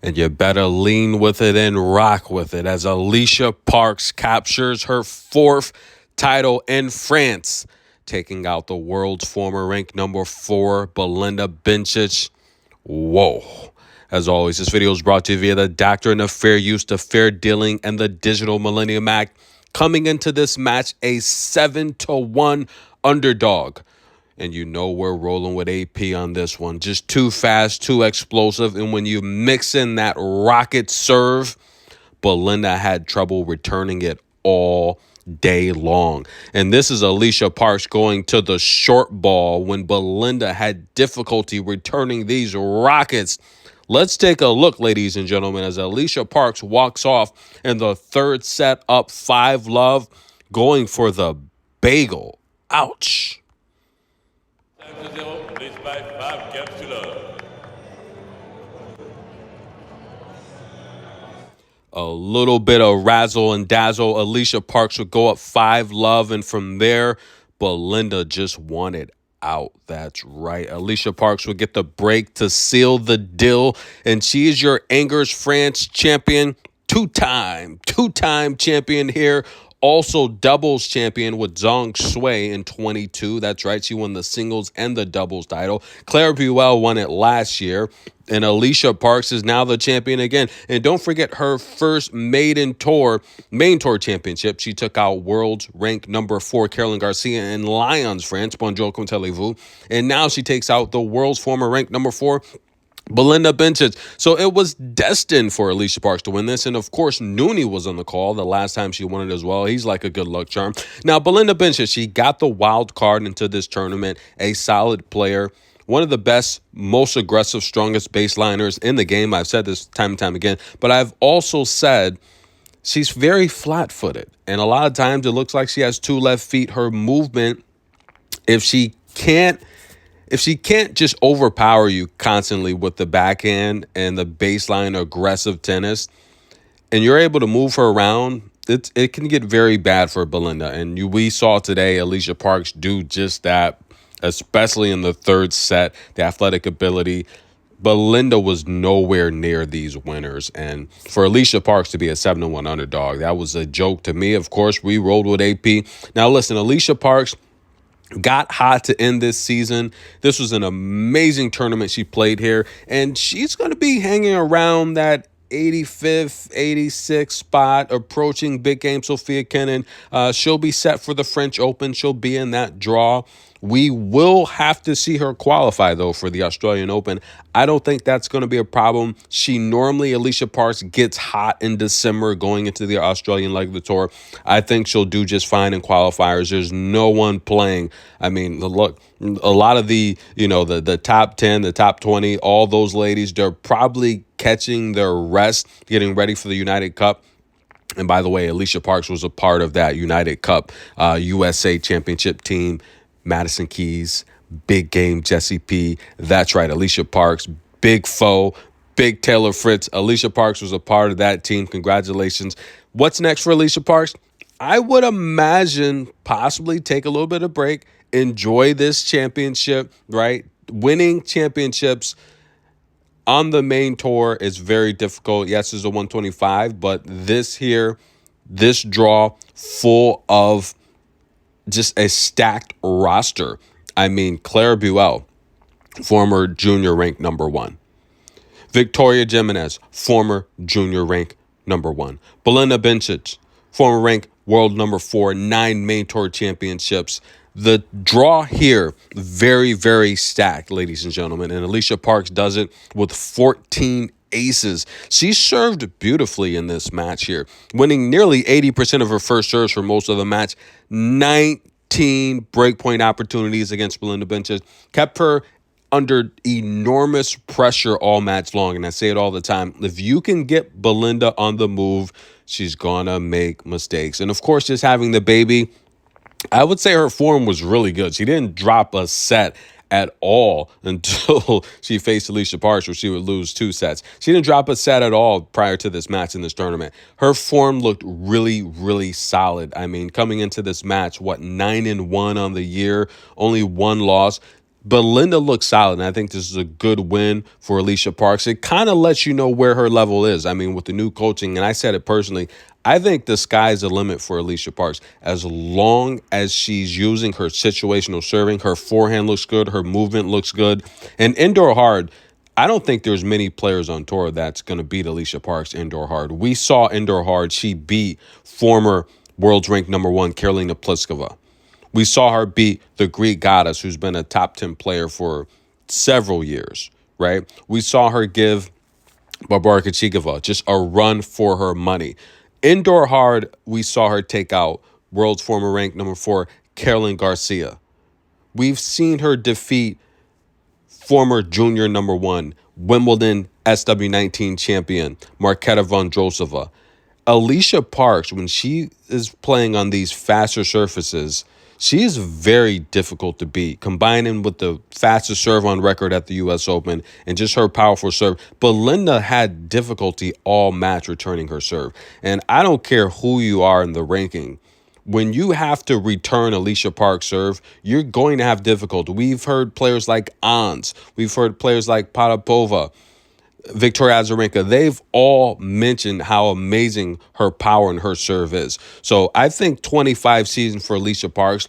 And you better lean with it and rock with it as Alycia Parks captures her fourth title in France, taking out the world's former ranked number 4, Belinda Bencic. Whoa. As always, this video is brought to you via the Doctrine of Fair Use to Fair Dealing and the Digital Millennium Act. Coming into this match, a 7-1 underdog. And you know we're rolling with AP on this one. Just too fast, too explosive. And when you mix in that rocket serve, Belinda had trouble returning it all day long. And this is Alycia Parks going to the short ball when Belinda had difficulty returning these rockets. Let's take a look, ladies and gentlemen, as Alycia Parks walks off in the third set up 5-love, going for the bagel. Ouch. 5-0, leads by 5 games to love. A little bit of razzle and dazzle. Alycia Parks would go up 5-love, and from there, Belinda just won it out. That's right. Alycia Parks would get the break to seal the deal, and she is your Angers France champion, two-time champion here. Also doubles champion with Zhang Shui in 22. That's right. She won the singles and the doubles title. Claire Buell won it last year. And Alycia Parks is now the champion again. And don't forget her first main tour championship. She took out world's ranked number 4 Caroline Garcia in Lyons, France. Bonjour, comment allez-vous? And now she takes out the world's former ranked number 4 Belinda Bencic. So it was destined for Alycia Parks to win this. And of course, Nooney was on the call the last time she won it as well. He's like a good luck charm. Now, Belinda Bencic, she got the wild card into this tournament, a solid player, one of the best, most aggressive, strongest baseliners in the game. I've said this time and time again, but I've also said she's very flat-footed. And a lot of times it looks like she has 2 left feet. Her movement, if she can't just overpower you constantly with the backhand and the baseline aggressive tennis, and you're able to move her around, it can get very bad for Belinda. And we saw today Alycia Parks do just that, especially in the third set, the athletic ability. Belinda was nowhere near these winners. And for Alycia Parks to be a 7-1 underdog, that was a joke to me. Of course, we rolled with AP. Now, listen, Alycia Parks got hot to end this season. This was an amazing tournament she played here, and she's going to be hanging around that 85th, 86th spot, approaching big game Sophia Kenin. She'll be set for the French Open. She'll be in that draw. We will have to see her qualify, though, for the Australian Open. I don't think that's going to be a problem. Alycia Parks gets hot in December going into the Australian leg of the tour. I think she'll do just fine in qualifiers. There's no one playing. I mean, look, a lot of the top 10, the top 20, all those ladies, they're probably catching their rest, getting ready for the United Cup. And by the way, Alycia Parks was a part of that United Cup USA championship team. Madison Keys, big game Jessie P. That's right, Alycia Parks, big foe, big Taylor Fritz. Alycia Parks was a part of that team. Congratulations. What's next for Alycia Parks? I would imagine possibly take a little bit of break, enjoy this championship, right? Winning championships on the main tour is very difficult. Yes, it's a 125, but this draw full of just a stacked roster. I mean, Claire Buell, former junior ranked number 1. Victoria Jimenez, former junior ranked number 1. Belinda Bencic, former ranked world number 4, 9 main tour championships. The draw here, very, very stacked, ladies and gentlemen. And Alycia Parks does it with 14 aces. She served beautifully in this match here, winning nearly 80% of her first serves for most of the match. 19 breakpoint opportunities against Belinda Bencic. Kept her under enormous pressure all match long. And I say it all the time. If you can get Belinda on the move, she's gonna make mistakes. And of course, just having the baby, I would say her form was really good. She didn't drop a set at all until she faced Alycia Parks, where she would lose 2 sets. She didn't drop a set at all prior to this match in this tournament. Her form looked really, really solid. I mean, coming into this match, 9-1 on the year, only 1 loss. Belinda looks solid, and I think this is a good win for Alycia Parks. It kind of lets you know where her level is. I mean, with the new coaching, and I said it personally, I think the sky's the limit for Alycia Parks. As long as she's using her situational serving, her forehand looks good, her movement looks good, and indoor hard. I don't think there's many players on tour that's going to beat Alycia Parks indoor hard. We saw indoor hard. She beat former world's ranked number one Karolina Pliskova. We saw her beat the Greek goddess, who's been a top 10 player for several years, right? We saw her give Barbara Krejcikova just a run for her money. Indoor hard, we saw her take out world's former ranked number four, Caroline Garcia. We've seen her defeat former junior number one, Wimbledon SW19 champion, Marketa Vondrousova. Alycia Parks, when she is playing on these faster surfaces, she is very difficult to beat, combining with the fastest serve on record at the U.S. Open and just her powerful serve. Belinda had difficulty all match returning her serve. And I don't care who you are in the ranking. When you have to return Alycia Parks' serve, you're going to have difficulty. We've heard players like Ons. We've heard players like Potapova, Victoria Azarenka, they've all mentioned how amazing her power and her serve is. So I think 25 season for Alycia Parks,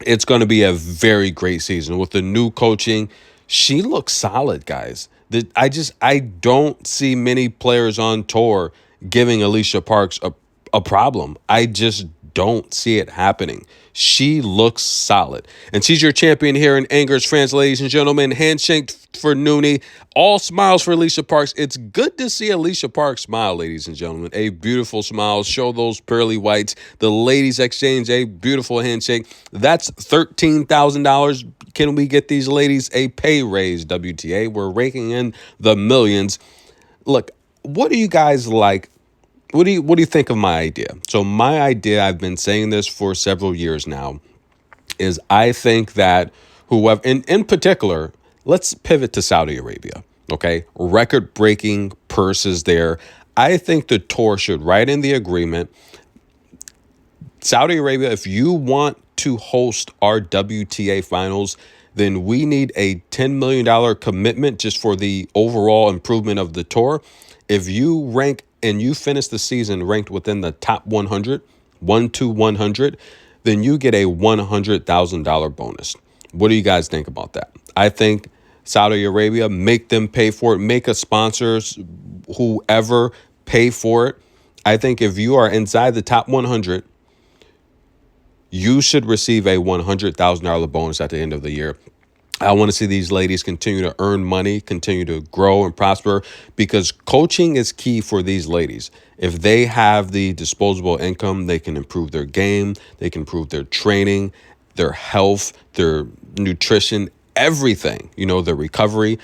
it's going to be a very great season. With the new coaching, she looks solid, guys. I don't see many players on tour giving Alycia Parks a problem. I just don't see it happening. She looks solid. And she's your champion here in Angers, France, ladies and gentlemen. Handshake for Noonie. All smiles for Alycia Parks. It's good to see Alycia Parks smile, ladies and gentlemen. A beautiful smile. Show those pearly whites. The ladies exchange a beautiful handshake. That's $13,000. Can we get these ladies a pay raise, WTA? We're raking in the millions. Look, what do you guys like? What do you think of my idea? So my idea, I've been saying this for several years now, is I think that whoever, in particular, let's pivot to Saudi Arabia, okay? Record-breaking purses there. I think the tour should write in the agreement, Saudi Arabia, if you want to host our WTA finals, then we need a $10 million commitment just for the overall improvement of the tour. If you rank and you finish the season ranked within the top 100, 1 to 100, then you get a $100,000 bonus. What do you guys think about that? I think Saudi Arabia, make them pay for it. Make a sponsors, whoever, pay for it. I think if you are inside the top 100, you should receive a $100,000 bonus at the end of the year. I want to see these ladies continue to earn money, continue to grow and prosper, because coaching is key for these ladies. If they have the disposable income, they can improve their game, they can improve their training, their health, their nutrition, everything, their recovery.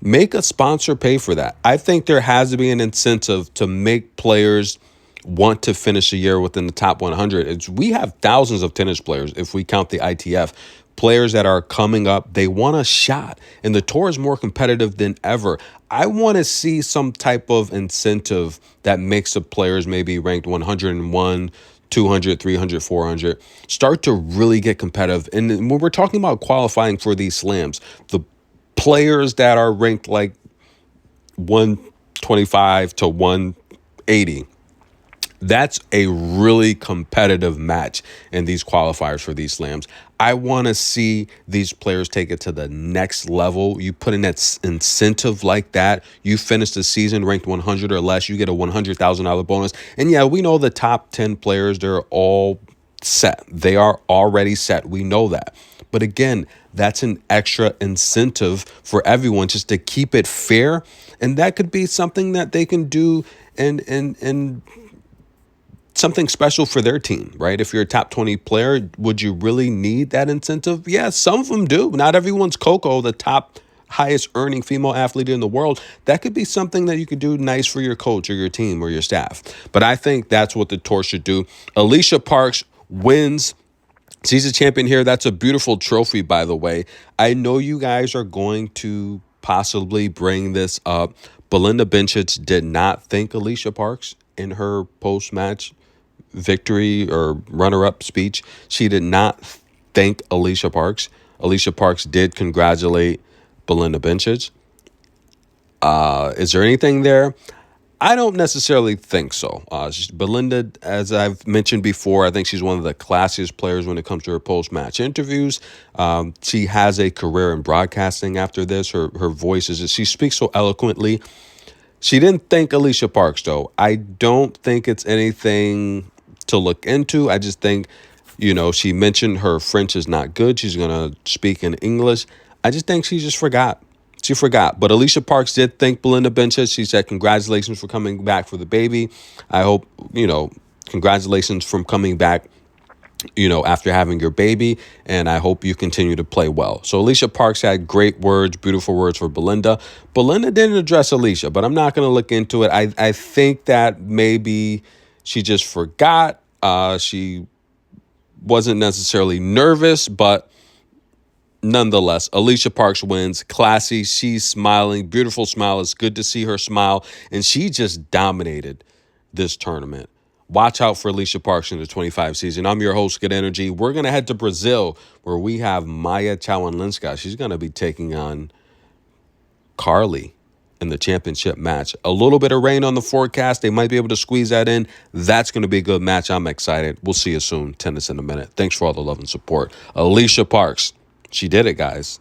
Make a sponsor pay for that. I think there has to be an incentive to make players want to finish a year within the top 100. We have thousands of tennis players, if we count the ITF, players that are coming up. They want a shot, and the tour is more competitive than ever. I want to see some type of incentive that makes the players maybe ranked 101, 200, 300, 400 start to really get competitive. And when we're talking about qualifying for these slams, the players that are ranked like 125 to 180, that's a really competitive match in these qualifiers for these slams. I want to see these players take it to the next level. You put in that incentive like that. You finish the season ranked 100 or less, you get a $100,000 bonus. And yeah, we know the top 10 players, they're all set. They are already set. We know that. But again, that's an extra incentive for everyone just to keep it fair. And that could be something that they can do and something special for their team, right? If you're a top 20 player, would you really need that incentive? Yeah, some of them do. Not everyone's Coco, the top highest earning female athlete in the world. That could be something that you could do nice for your coach or your team or your staff. But I think that's what the tour should do. Alycia Parks wins. She's a champion here. That's a beautiful trophy, by the way. I know you guys are going to possibly bring this up. Belinda Bencic did not thank Alycia Parks in her post-match victory or runner-up speech. She did not thank Alycia Parks. Alycia Parks did congratulate Belinda Bencic. Is there anything there? I don't necessarily think so. Belinda, as I've mentioned before, I think she's one of the classiest players when it comes to her post-match interviews. She has a career in broadcasting after this. Her voice is, she speaks so eloquently. She didn't thank Alycia Parks, though. I don't think it's anything to look into. I just think, she mentioned her French is not good. She's going to speak in English. I just think she just forgot. She forgot. But Alycia Parks did thank Belinda Bencic. She said, congratulations for coming back for the baby. I hope, congratulations from coming back, after having your baby. And I hope you continue to play well. So Alycia Parks had great words, beautiful words for Belinda. Belinda didn't address Alycia, but I'm not going to look into it. I think that maybe she just forgot. She wasn't necessarily nervous, but nonetheless, Alycia Parks wins. Classy. She's smiling. Beautiful smile. It's good to see her smile. And she just dominated this tournament. Watch out for Alycia Parks in the 25 season. I'm your host, Good Energy. We're going to head to Brazil, where we have Maya Chowin-Linska. She's going to be taking on Carly in the championship match. A little bit of rain on the forecast. They might be able to squeeze that in. That's going to be a good match. I'm excited. We'll see you soon. Tennis in a minute. Thanks for all the love and support. Alycia Parks. She did it, guys.